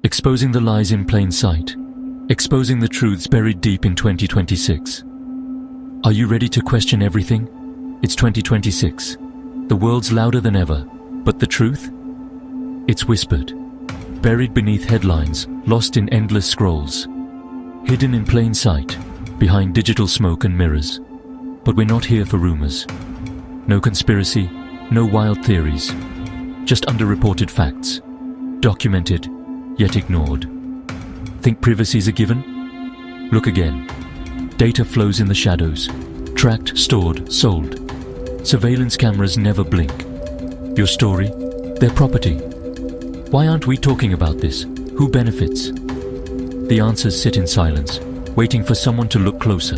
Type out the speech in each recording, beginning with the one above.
Exposing the lies in plain sight. Exposing the truths buried deep in 2026. Are you ready to question everything? It's 2026. The world's louder than ever, but the truth? It's whispered. Buried beneath headlines, lost in endless scrolls. Hidden in plain sight, behind digital smoke and mirrors. But we're not here for rumors. No conspiracy, no wild theories. Just underreported facts. Documented, yet ignored. Think privacy's a given? Look again. Data flows in the shadows. Tracked, stored, sold. Surveillance cameras never blink. Your story, their property. Why aren't we talking about this? Who benefits? The answers sit in silence, waiting for someone to look closer.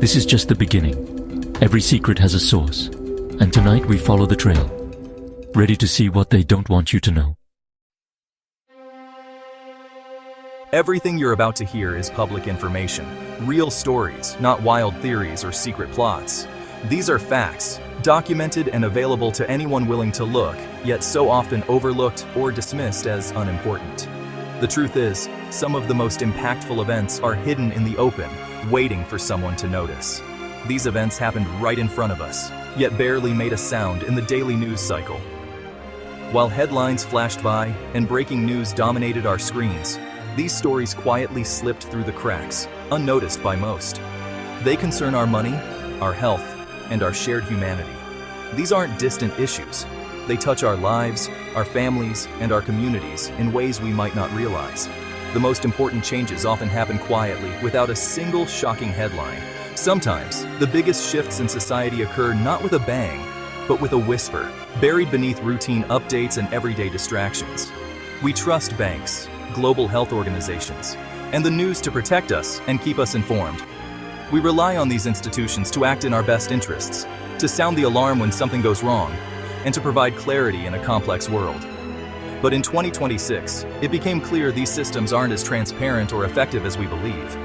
This is just the beginning. Every secret has a source. And tonight we follow the trail. Ready to see what they don't want you to know. Everything you're about to hear is public information. Real stories, not wild theories or secret plots. These are facts, documented and available to anyone willing to look, yet so often overlooked or dismissed as unimportant. The truth is, some of the most impactful events are hidden in the open, waiting for someone to notice. These events happened right in front of us, yet barely made a sound in the daily news cycle. While headlines flashed by and breaking news dominated our screens, these stories quietly slipped through the cracks, unnoticed by most. They concern our money, our health, and our shared humanity. These aren't distant issues. They touch our lives, our families, and our communities in ways we might not realize. The most important changes often happen quietly, without a single shocking headline. Sometimes, the biggest shifts in society occur not with a bang, but with a whisper, buried beneath routine updates and everyday distractions. We trust banks, global health organizations, and the news to protect us and keep us informed. We rely on these institutions to act in our best interests, to sound the alarm when something goes wrong, and to provide clarity in a complex world. But in 2026, it became clear these systems aren't as transparent or effective as we believe.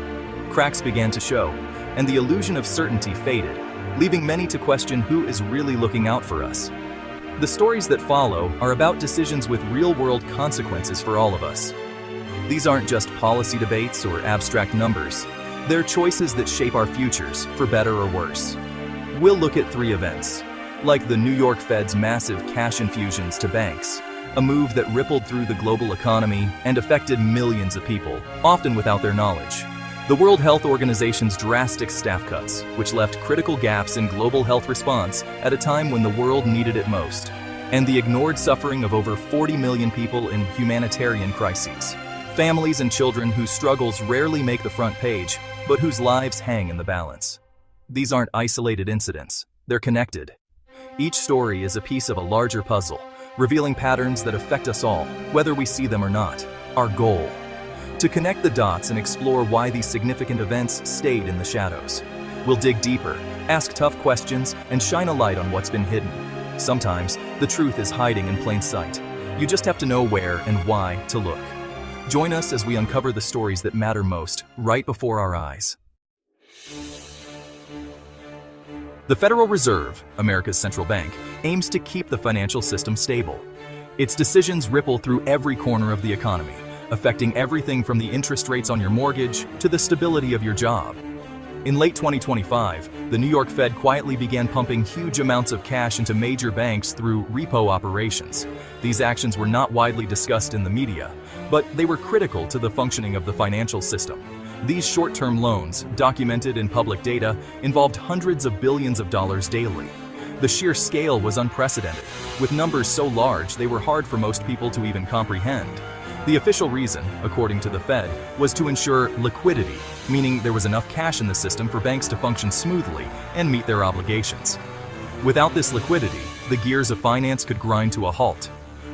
Cracks began to show, and the illusion of certainty faded, leaving many to question who is really looking out for us. The stories that follow are about decisions with real-world consequences for all of us. These aren't just policy debates or abstract numbers. They're choices that shape our futures, for better or worse. We'll look at 3 events, like the New York Fed's massive cash infusions to banks, a move that rippled through the global economy and affected millions of people, often without their knowledge. The World Health Organization's drastic staff cuts, which left critical gaps in global health response at a time when the world needed it most. And the ignored suffering of over 40 million people in humanitarian crises. Families and children whose struggles rarely make the front page, but whose lives hang in the balance. These aren't isolated incidents, they're connected. Each story is a piece of a larger puzzle, revealing patterns that affect us all, whether we see them or not. Our goal: to connect the dots and explore why these significant events stayed in the shadows. We'll dig deeper, ask tough questions, and shine a light on what's been hidden. Sometimes, the truth is hiding in plain sight. You just have to know where and why to look. Join us as we uncover the stories that matter most, right before our eyes. The Federal Reserve, America's central bank, aims to keep the financial system stable. Its decisions ripple through every corner of the economy, affecting everything from the interest rates on your mortgage to the stability of your job. In late 2025, the New York Fed quietly began pumping huge amounts of cash into major banks through repo operations. These actions were not widely discussed in the media, but they were critical to the functioning of the financial system. These short-term loans, documented in public data, involved hundreds of billions of dollars daily. The sheer scale was unprecedented, with numbers so large they were hard for most people to even comprehend. The official reason, according to the Fed, was to ensure liquidity, meaning there was enough cash in the system for banks to function smoothly and meet their obligations. Without this liquidity, the gears of finance could grind to a halt.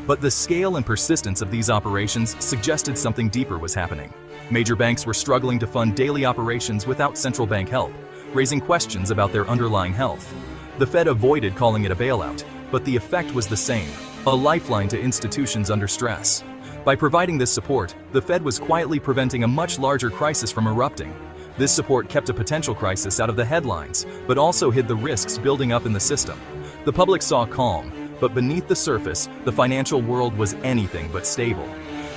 But the scale and persistence of these operations suggested something deeper was happening. Major banks were struggling to fund daily operations without central bank help, raising questions about their underlying health. The Fed avoided calling it a bailout, but the effect was the same: a lifeline to institutions under stress. By providing this support, the Fed was quietly preventing a much larger crisis from erupting. This support kept a potential crisis out of the headlines, but also hid the risks building up in the system. The public saw calm, but beneath the surface, the financial world was anything but stable.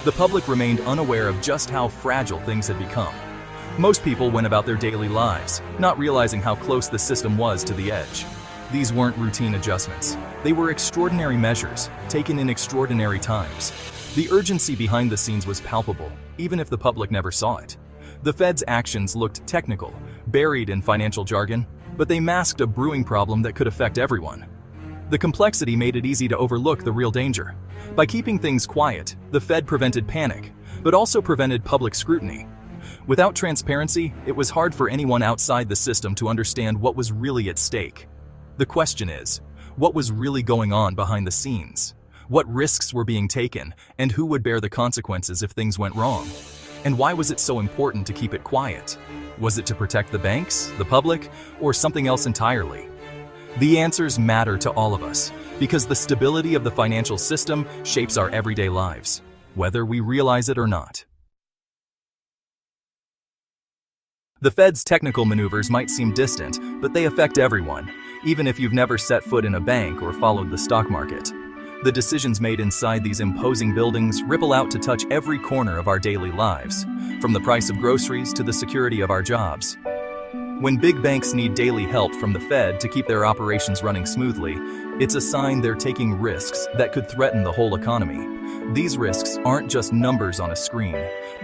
The public remained unaware of just how fragile things had become. Most people went about their daily lives, not realizing how close the system was to the edge. These weren't routine adjustments. They were extraordinary measures, taken in extraordinary times. The urgency behind the scenes was palpable, even if the public never saw it. The Fed's actions looked technical, buried in financial jargon, but they masked a brewing problem that could affect everyone. The complexity made it easy to overlook the real danger. By keeping things quiet, the Fed prevented panic, but also prevented public scrutiny. Without transparency, it was hard for anyone outside the system to understand what was really at stake. The question is, what was really going on behind the scenes? What risks were being taken, and who would bear the consequences if things went wrong? And why was it so important to keep it quiet? Was it to protect the banks, the public, or something else entirely? The answers matter to all of us, because the stability of the financial system shapes our everyday lives, whether we realize it or not. The Fed's technical maneuvers might seem distant, but they affect everyone, even if you've never set foot in a bank or followed the stock market. The decisions made inside these imposing buildings ripple out to touch every corner of our daily lives, from the price of groceries to the security of our jobs. When big banks need daily help from the Fed to keep their operations running smoothly, it's a sign they're taking risks that could threaten the whole economy. These risks aren't just numbers on a screen.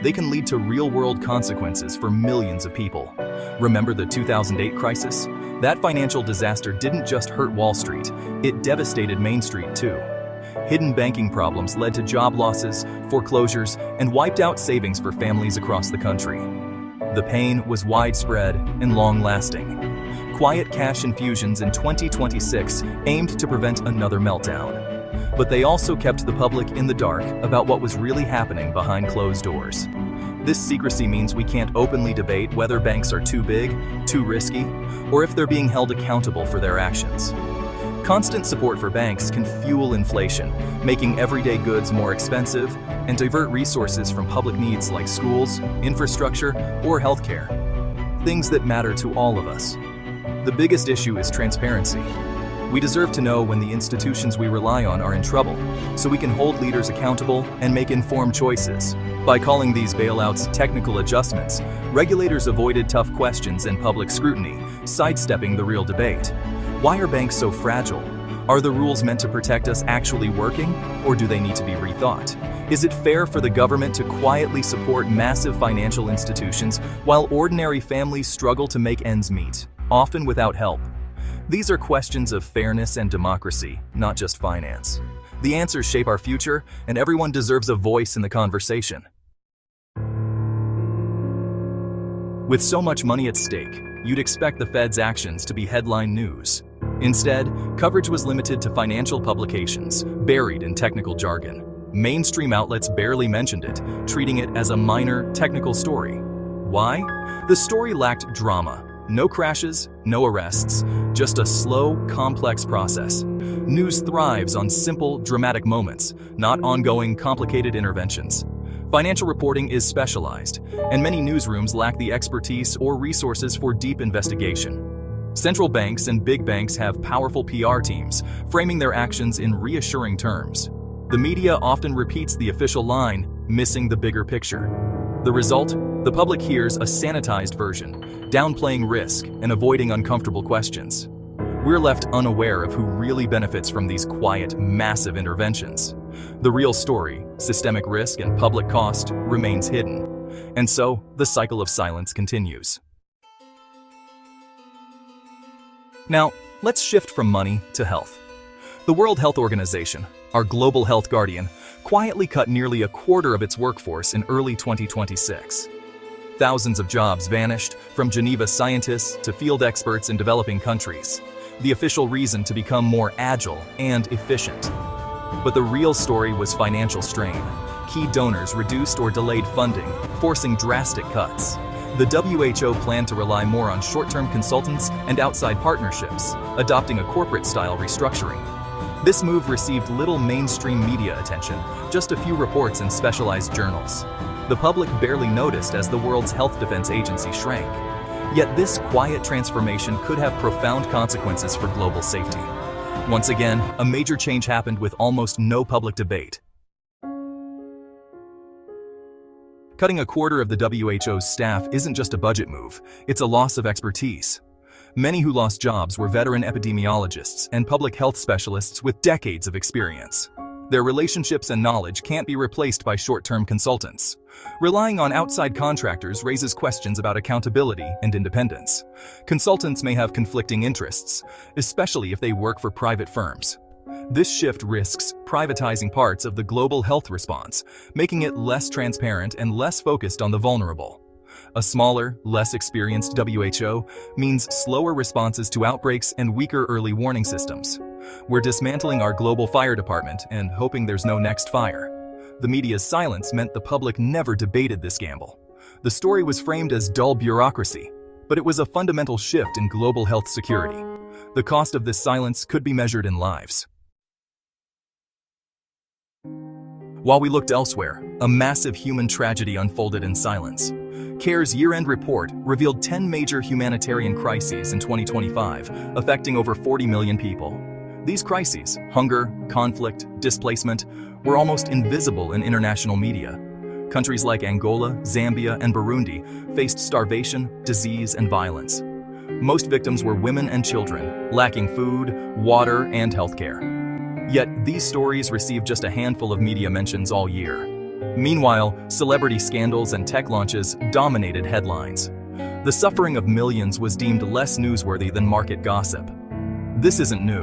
They can lead to real-world consequences for millions of people. Remember the 2008 crisis? That financial disaster didn't just hurt Wall Street, it devastated Main Street too. Hidden banking problems led to job losses, foreclosures, and wiped out savings for families across the country. The pain was widespread and long-lasting. Quiet cash infusions in 2026 aimed to prevent another meltdown. But they also kept the public in the dark about what was really happening behind closed doors. This secrecy means we can't openly debate whether banks are too big, too risky, or if they're being held accountable for their actions. Constant support for banks can fuel inflation, making everyday goods more expensive and divert resources from public needs like schools, infrastructure, or healthcare. Things that matter to all of us. The biggest issue is transparency. We deserve to know when the institutions we rely on are in trouble, so we can hold leaders accountable and make informed choices. By calling these bailouts technical adjustments, regulators avoided tough questions and public scrutiny, sidestepping the real debate. Why are banks so fragile? Are the rules meant to protect us actually working, or do they need to be rethought? Is it fair for the government to quietly support massive financial institutions while ordinary families struggle to make ends meet, often without help? These are questions of fairness and democracy, not just finance. The answers shape our future, and everyone deserves a voice in the conversation. With so much money at stake, you'd expect the Fed's actions to be headline news. Instead, coverage was limited to financial publications, buried in technical jargon. Mainstream outlets barely mentioned it, treating it as a minor, technical story. Why? The story lacked drama. No crashes, no arrests, just a slow, complex process. News thrives on simple, dramatic moments, not ongoing, complicated interventions. Financial reporting is specialized, and many newsrooms lack the expertise or resources for deep investigation. Central banks and big banks have powerful PR teams, framing their actions in reassuring terms. The media often repeats the official line, missing the bigger picture. The result? The public hears a sanitized version, downplaying risk and avoiding uncomfortable questions. We're left unaware of who really benefits from these quiet, massive interventions. The real story, systemic risk and public cost, remains hidden. And so, the cycle of silence continues. Now, let's shift from money to health. The World Health Organization, our global health guardian, quietly cut nearly a quarter of its workforce in early 2026. Thousands of jobs vanished, from Geneva scientists to field experts in developing countries. The official reason to become more agile and efficient. But the real story was financial strain. Key donors reduced or delayed funding, forcing drastic cuts. The WHO planned to rely more on short-term consultants and outside partnerships, adopting a corporate-style restructuring. This move received little mainstream media attention, just a few reports in specialized journals. The public barely noticed as the world's health defense agency shrank. Yet this quiet transformation could have profound consequences for global safety. Once again, a major change happened with almost no public debate. Cutting a quarter of the WHO's staff isn't just a budget move, it's a loss of expertise. Many who lost jobs were veteran epidemiologists and public health specialists with decades of experience. Their relationships and knowledge can't be replaced by short-term consultants. Relying on outside contractors raises questions about accountability and independence. Consultants may have conflicting interests, especially if they work for private firms. This shift risks privatizing parts of the global health response, making it less transparent and less focused on the vulnerable. A smaller, less experienced WHO means slower responses to outbreaks and weaker early warning systems. We're dismantling our global fire department and hoping there's no next fire. The media's silence meant the public never debated this gamble. The story was framed as dull bureaucracy, but it was a fundamental shift in global health security. The cost of this silence could be measured in lives. While we looked elsewhere, a massive human tragedy unfolded in silence. CARE's year-end report revealed 10 major humanitarian crises in 2025, affecting over 40 million people. These crises, hunger, conflict, displacement, were almost invisible in international media. Countries like Angola, Zambia, and Burundi faced starvation, disease, and violence. Most victims were women and children, lacking food, water, and healthcare. Yet, these stories received just a handful of media mentions all year. Meanwhile, celebrity scandals and tech launches dominated headlines. The suffering of millions was deemed less newsworthy than market gossip. This isn't new,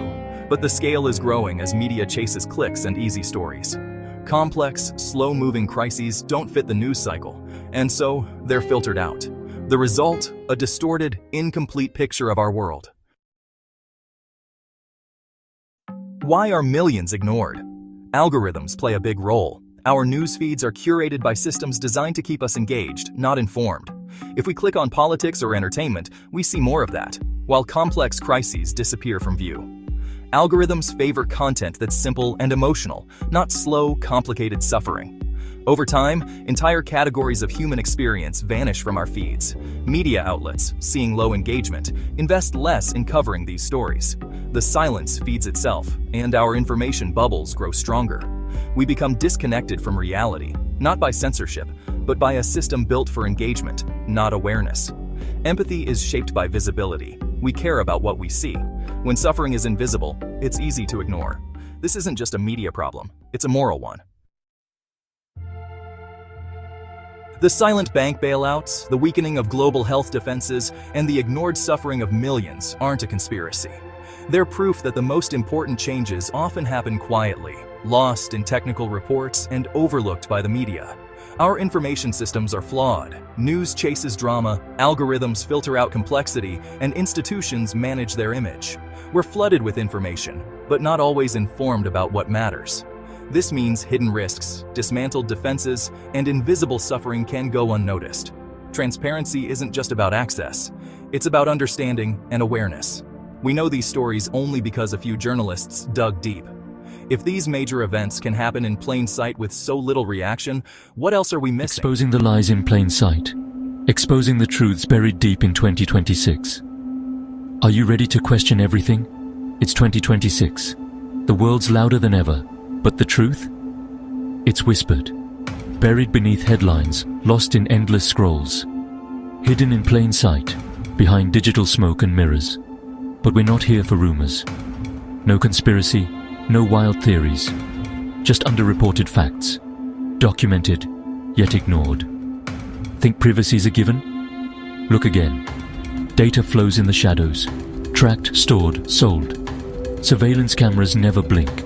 but the scale is growing as media chases clicks and easy stories. Complex, slow-moving crises don't fit the news cycle, and so they're filtered out. The result, a distorted, incomplete picture of our world. Why are millions ignored? Algorithms play a big role. Our news feeds are curated by systems designed to keep us engaged, not informed. If we click on politics or entertainment, we see more of that, while complex crises disappear from view. Algorithms favor content that's simple and emotional, not slow, complicated suffering. Over time, entire categories of human experience vanish from our feeds. Media outlets, seeing low engagement, invest less in covering these stories. The silence feeds itself, and our information bubbles grow stronger. We become disconnected from reality, not by censorship, but by a system built for engagement, not awareness. Empathy is shaped by visibility. We care about what we see. When suffering is invisible, it's easy to ignore. This isn't just a media problem, it's a moral one. The silent bank bailouts, the weakening of global health defenses, and the ignored suffering of millions aren't a conspiracy. They're proof that the most important changes often happen quietly, lost in technical reports and overlooked by the media. Our information systems are flawed. News chases drama, algorithms filter out complexity, and institutions manage their image. We're flooded with information, but not always informed about what matters. This means hidden risks, dismantled defenses, and invisible suffering can go unnoticed. Transparency isn't just about access, it's about understanding and awareness. We know these stories only because a few journalists dug deep. If these major events can happen in plain sight with so little reaction, what else are we missing? Exposing the lies in plain sight. Exposing the truths buried deep in 2026. Are you ready to question everything? It's 2026. The world's louder than ever. But the truth? It's whispered. Buried beneath headlines, lost in endless scrolls. Hidden in plain sight, behind digital smoke and mirrors. But we're not here for rumors. No conspiracy, no wild theories. Just underreported facts. Documented, yet ignored. Think privacy's a given? Look again. Data flows in the shadows. Tracked, stored, sold. Surveillance cameras never blink.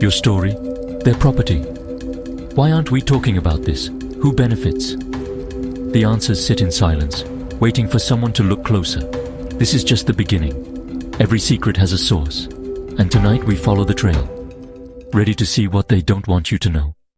Your story, their property. Why aren't we talking about this? Who benefits? The answers sit in silence, waiting for someone to look closer. This is just the beginning. Every secret has a source, and tonight we follow the trail, ready to see what they don't want you to know.